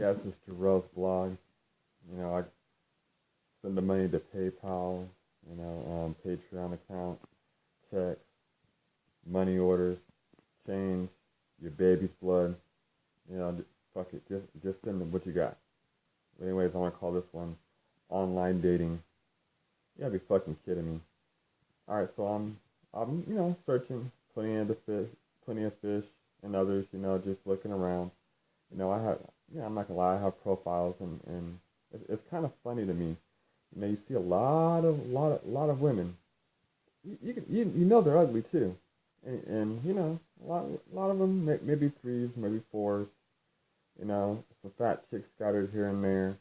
Yeah, this is Jerell's blog. I send the money to PayPal, Patreon account, checks, money orders, change, your baby's blood. Fuck it, just send what you got. But anyways, I want to call this one online dating. You gotta be fucking kidding me. All right, so I'm searching plenty of fish and others. Just looking around. I have, I'm not gonna lie, I have profiles, and it's kind of funny to me. You see a lot of women. You know they're ugly too, and a lot of them maybe threes, maybe fours. Some fat chicks scattered here and there,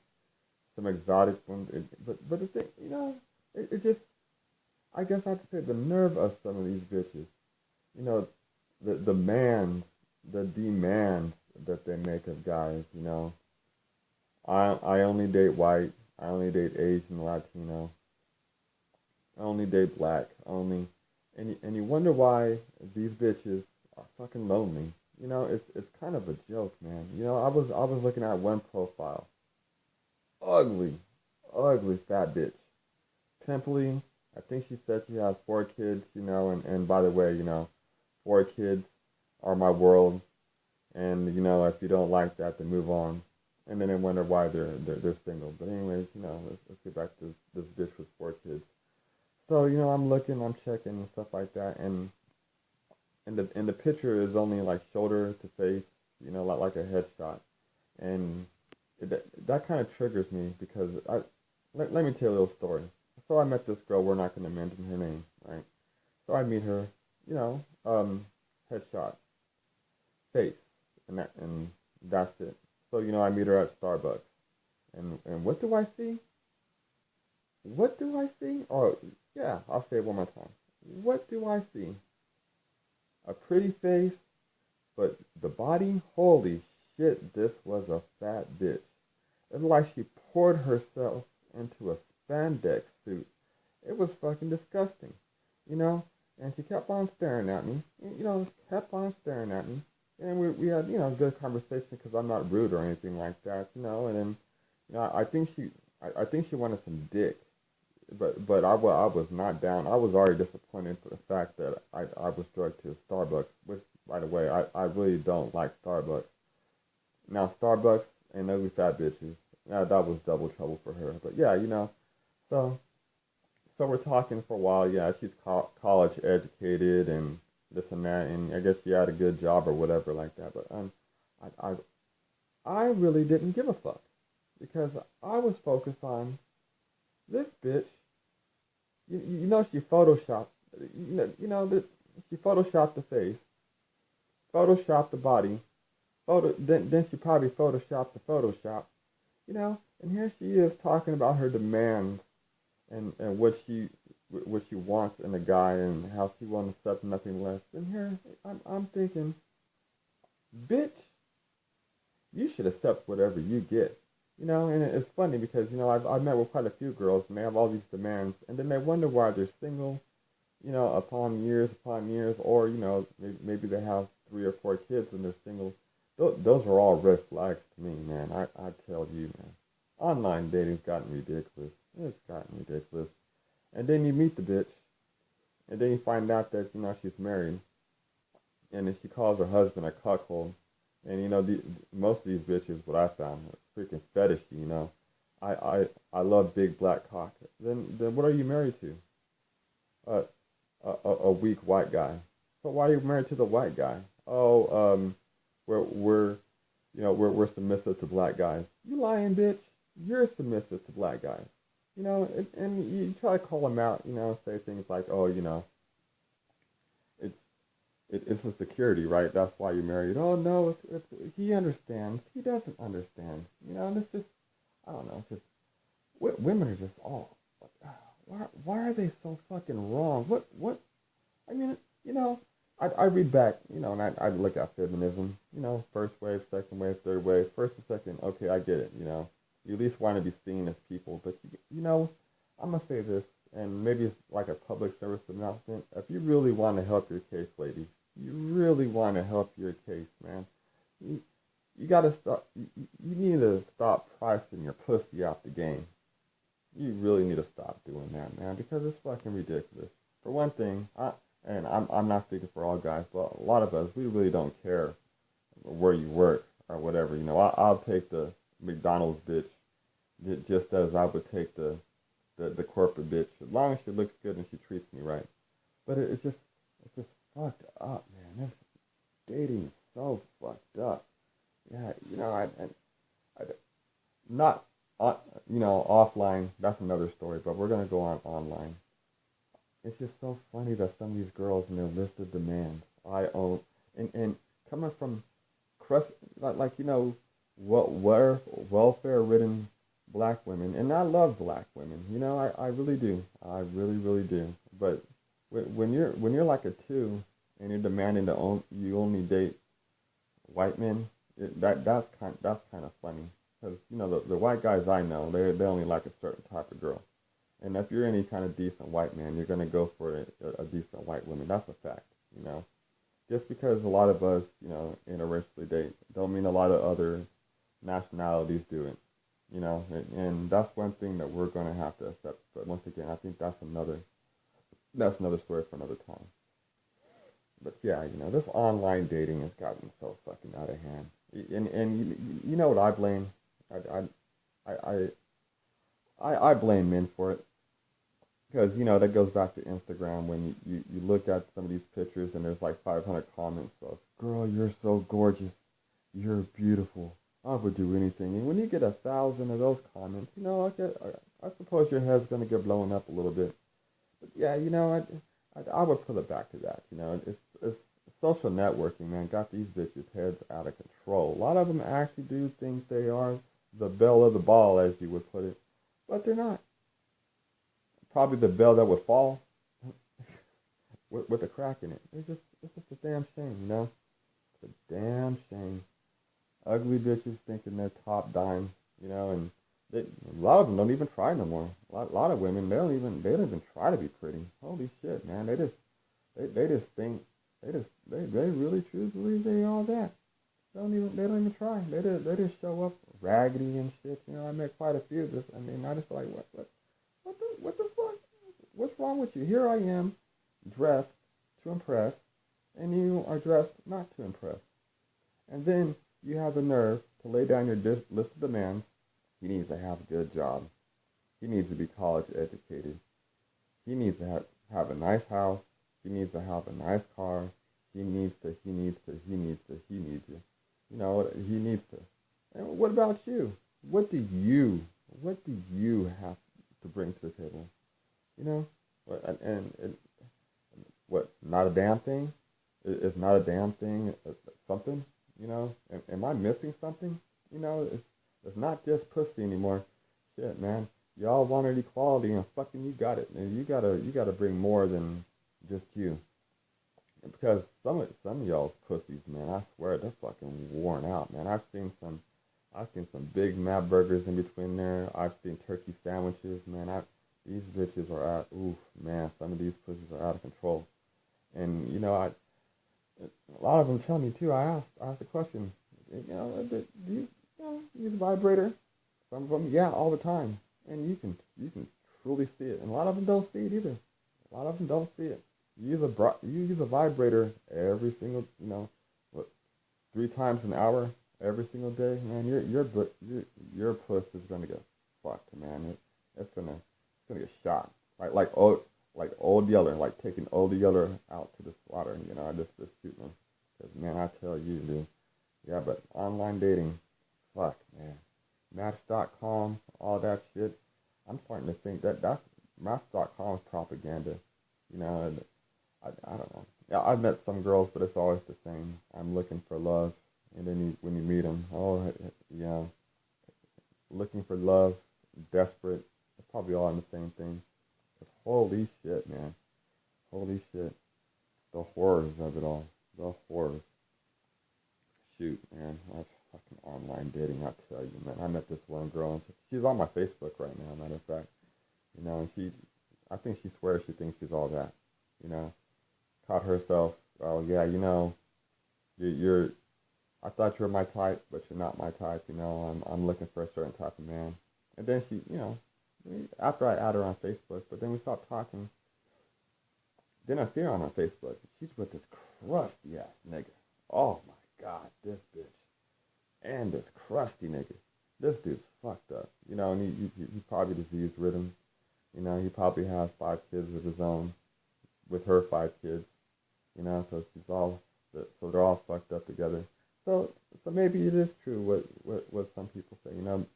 some exotic ones. But the thing, it just, I guess I have to say, the nerve of some of these bitches. You know, the demands, the demands that they make of guys. I only date white. I only date Asian, Latino. I only date black. And you wonder why these bitches are fucking lonely. It's kind of a joke, man. I was looking at one profile, ugly, ugly fat bitch, pimply. I think she said she has 4 kids. And by the way, 4 kids are my world. And if you don't like that, then move on. And then I wonder why they're single. But anyways, let's get back to this bitch with 4 kids. So I'm looking, I'm checking and stuff like that, and the picture is only like shoulder to face, like a headshot, and that kind of triggers me because let me tell you a little story. So I met this girl. We're not going to mention her name, right? So I meet her, headshot, face, and that's it. So I meet her at Starbucks, and what do I see? What do I see? Oh yeah, I'll say it one more time. What do I see? A pretty face, but the body, holy shit, this was a fat bitch. It's like she poured herself into a spandex suit. It was fucking disgusting, you know? And she kept on staring at me, kept on staring at me. And we had, good conversation because I'm not rude or anything like that, and then, I think she wanted some dick. But I was not down. I was already disappointed for the fact that I was drugged to Starbucks, which, by the way, I really don't like Starbucks. Now, Starbucks and ugly fat bitches, that was double trouble for her. But yeah, so so we're talking for a while. Yeah, she's college educated and this and that, and I guess she had a good job or whatever like that. But I I I really didn't give a fuck because I was focused on this bitch. She photoshopped. That she photoshopped the face, photoshopped the body, then she probably photoshopped the Photoshop. And here she is talking about her demands and what she wants in a guy and how she won't accept nothing less. And here I'm thinking, bitch, you should accept whatever you get. And it's funny because I've met with quite a few girls and they have all these demands and then they wonder why they're single. Upon years, or maybe they have 3 or 4 kids and they're single. Those are all red flags to me, man. I tell you, man. Online dating's gotten ridiculous. It's gotten ridiculous. And then you meet the bitch, and then you find out that she's married, and then she calls her husband a cuckold. And most of these bitches, what I found, are freaking fetishy. I love big black cock. Then what are you married to? Uh, a weak white guy. So why are you married to the white guy? Oh, we're submissive to black guys. You lying bitch. You're submissive to black guys. And you try to call them out. Say things like, oh, it's it's a security, right? That's why you're married. Oh no, he understands. He doesn't understand. And it's just, I don't know. It's just women are just all. Why are they so fucking wrong? What? I mean, I read back, and I look at feminism, first wave, second wave, third wave, first and second, okay, I get it, you at least want to be seen as people, but I'm gonna say this, and maybe it's like a public service announcement. If you really want to help your case, ladies, you really want to help your case, man. You, you gotta stop. You need to stop pricing your pussy out the game. You really need to stop doing that, man, because it's fucking ridiculous. For one thing, I'm not speaking for all guys, but a lot of us, we really don't care where you work or whatever. You know, I'll take the McDonald's bitch just as I would take the corporate bitch, as long as she looks good and she treats me right. But it's just fucked up, man. This dating is so fucked up. Yeah, you know, I not you know, offline. That's another story. But we're gonna go on online. It's just so funny that some of these girls in their list of demands, I own, and coming from crust, like you know, what were welfare-ridden black women, and I love black women. You know, I really do. I really, really do. But when you're like a two, and you're demanding you only date white men, that's kind of funny. Because you know the white guys I know, they only like a certain type of girl. And if you're any kind of decent white man, you're gonna go for a decent white woman. That's a fact, you know. Just because a lot of us, you know, interracially date, don't mean a lot of other nationalities do it, you know. And that's one thing that we're gonna have to accept. But once again, I think that's another story for another time. But yeah, you know, this online dating has gotten so fucking out of hand. And you know what I blame? I I I I blame men for it. Because, you know, that goes back to Instagram when you look at some of these pictures and there's like 500 comments of, girl, you're so gorgeous. You're beautiful. I would do anything. And when you get 1,000 of those comments, you know, I suppose your head's going to get blown up a little bit. But yeah, you know, I would put it back to that. You know, it's social networking, man, got these bitches' heads out of control. A lot of them actually do think they are the belle of the ball, as you would put it, but they're not. Probably the bell that would fall with a crack in it. It's just a damn shame, you know? It's a damn shame. Ugly bitches thinking they're top dime, you know, and a lot of them don't even try no more. A lot of women, they don't even try to be pretty. Holy shit, man. They just think, they really truly believe they all that. They don't even try. They just show up raggedy and shit. You know, I met quite a few of this. I mean, I just like, what the fuck? What's wrong with you? Here I am, dressed to impress, and you are dressed not to impress. And then you have the nerve to lay down your list of demands. He needs to have a good job. He needs to be college educated. He needs to have a nice house. He needs to have a nice car. He needs to. You know, he needs to. And what about you? What do you have to bring to the table? You know, and what? Not a damn thing. It's not a damn thing. Something. You know, am I missing something? You know, it's not just pussy anymore. Shit, man. Y'all wanted equality, and fucking you got it. And you gotta bring more than just you. Because some of y'all's pussies, man, I swear they're fucking worn out, man. I've seen some Big Mac burgers in between there. I've seen turkey sandwiches, man. These bitches are out. Oof, man. Some of these pussies are out of control. And you know, a lot of them tell me too. I asked the question, you know, do you use a vibrator? Some of them, yeah, all the time. And you can truly see it. And a lot of them don't see it either. A lot of them don't see it. You use a vibrator every single, you know, what, 3 times an hour every single day, man. Your puss is gonna get fucked, man. It's gonna get shot. Like old Yeller, like taking old Yeller out to the slaughter. You know, I just shooting him. Cause man, I tell you, dude. Yeah, but online dating, fuck, man. Match.com, all that shit. I'm starting to think that's Match.com's propaganda. You know, I don't know. Yeah, I've met some girls, but it's always the same. I'm looking for love, and then when you meet them, oh, yeah, looking for love, desperate. It's probably all in the same thing. But holy shit, man. Holy shit. The horrors of it all. The horrors. Shoot, man. That's fucking online dating, I tell you, man. I met this one girl, and she's on my Facebook right now, matter of fact. You know, and I think she swears she thinks she's all that. You know, caught herself, oh, yeah, you know, you're I thought you were my type, but you're not my type. I'm looking for a certain type of man. And then she, after I add her on Facebook, but then we stopped talking. Then I see her on her Facebook. She's with this crusty ass nigga. Oh my God, this bitch. And this crusty nigga. This dude's fucked up. And he probably disease ridden. He probably has 5 kids of his own, with her 5 kids. So so they're all fucked up together. So maybe it is true what some people say.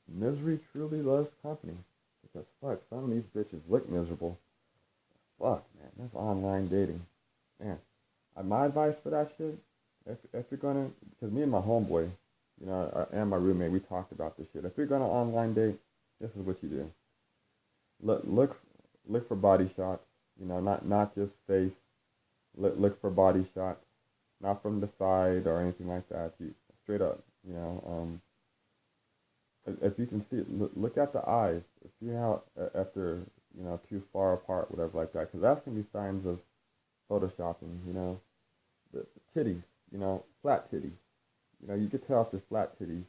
Misery truly loves company. Because fuck, some of these bitches look miserable. Fuck, man, that's online dating. Man, my advice for that shit, if you're gonna, because me and my homeboy, and my roommate, we talked about this shit. If you're gonna online date, this is what you do. Look for body shots. Not just face. Look for body shots, not from the side or anything like that. You straight up. If you can see it, look at the eyes. See how after too far apart, whatever like that, because that's gonna be signs of photoshopping. The titties. Flat titties. You could tell if they're flat titties.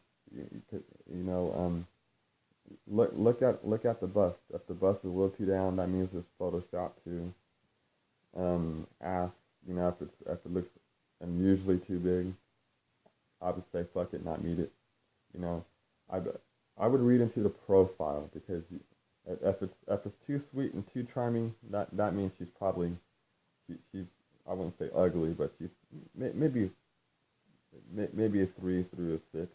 Look at the bust. If the bust is a little too down, that means it's Photoshop too. Ass, if it looks unusually too big, I would say fuck it, not need it. I would read into the profile, because if it's too sweet and too charming, that means she's probably she's I wouldn't say ugly, but she's maybe a 3 through a 6.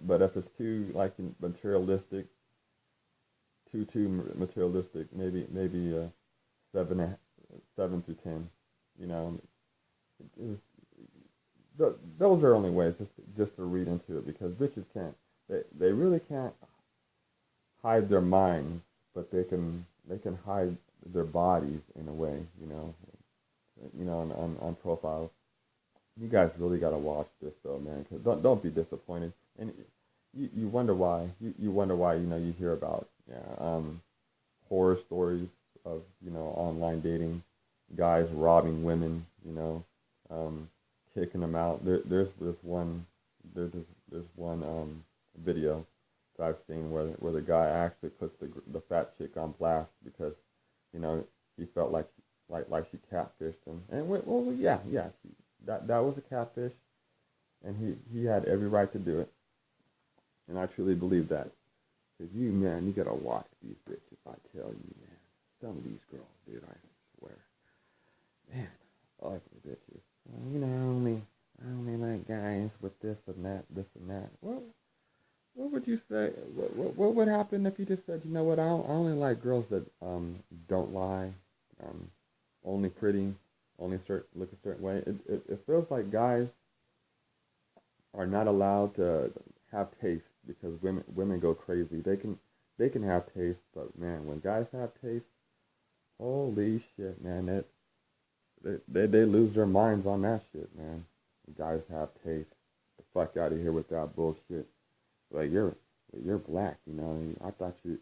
But if it's too materialistic, too materialistic, maybe a 7 to 10. Those are only ways just to read into it, because bitches can't. They really can't hide their minds, but they can hide their bodies in a way. On profiles. You guys really gotta watch this though, man. Cause don't be disappointed. And you wonder why. You wonder why. You hear about horror stories of online dating, guys robbing women. Kicking them out. There's one video that I've seen where the guy actually puts the fat chick on blast because he felt like she catfished him. And that was a catfish, and he had every right to do it. And I truly believe that. Cause you gotta watch these bitches. I tell you, man, some of these girls, dude, I swear, man, ugly bitches. I only like guys with this and that. Well, what would you say? What would happen if you just said, you know what? I only like girls that don't lie, only pretty, only look a certain way. It feels like guys are not allowed to have taste, because women go crazy. They can have taste, but man, when guys have taste, holy shit, man, they lose their minds on that shit, man. Guys have taste. The fuck out of here with that bullshit. Like you're black, I thought you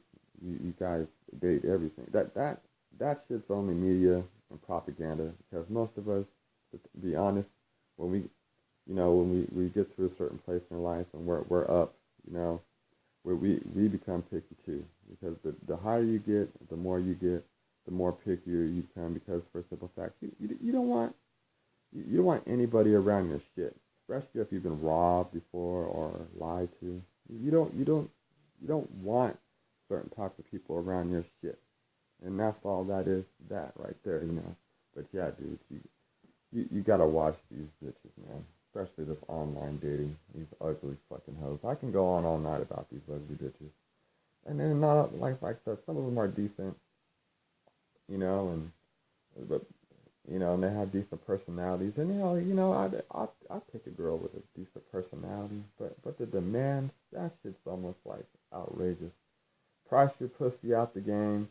guys date everything. That shit's only media and propaganda, because most of us, to be honest, when we get to a certain place in life and we're up, we become picky too, because the higher you get, the more you get, the more pickier you become, because for a simple fact, you don't want anybody around your shit, especially if you've been robbed before or lied to. You don't want certain types of people around your shit, and that's all that is, that right there, But yeah, dude, you gotta watch these bitches, man. Especially this online dating, these ugly fucking hoes. I can go on all night about these ugly bitches, and then not like I said, some of them are decent, and they have decent personalities, and I pick a girl with a decent personality, but the demands, that shit's almost like outrageous. Price your pussy out the game,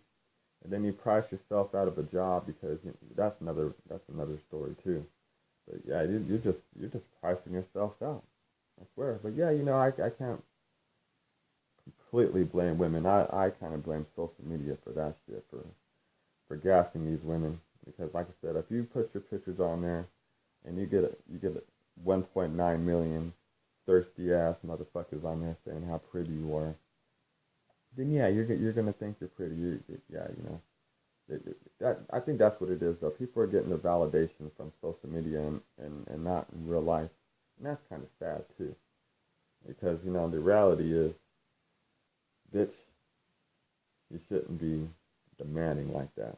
and then you price yourself out of a job, because that's another story too. But yeah, you're just pricing yourself out. I swear. But yeah, I can't completely blame women. I kind of blame social media for that shit, for gassing these women, because like I said, if you put your pictures on there and you get 1.9 million thirsty ass motherfuckers on there saying how pretty you are, then yeah, you're gonna think you're pretty. Yeah, you know. I think that's what it is, though. People are getting their validation from social media and not in real life. And that's kind of sad, too. Because, you know, the reality is, bitch, you shouldn't be demanding like that.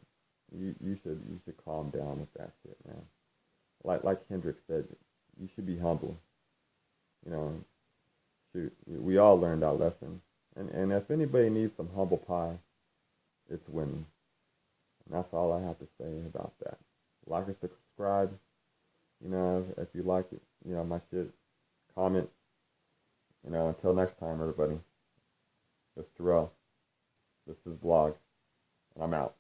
You should calm down with that shit, man. Like Kendrick said, you should be humble. You know, shoot, we all learned our lesson. And if anybody needs some humble pie, it's women. And that's all I have to say about that. Like and subscribe. You know, if you like it, you know, my shit, comment. You know, until next time, everybody. This is Jerell. This is Vlog. And I'm out.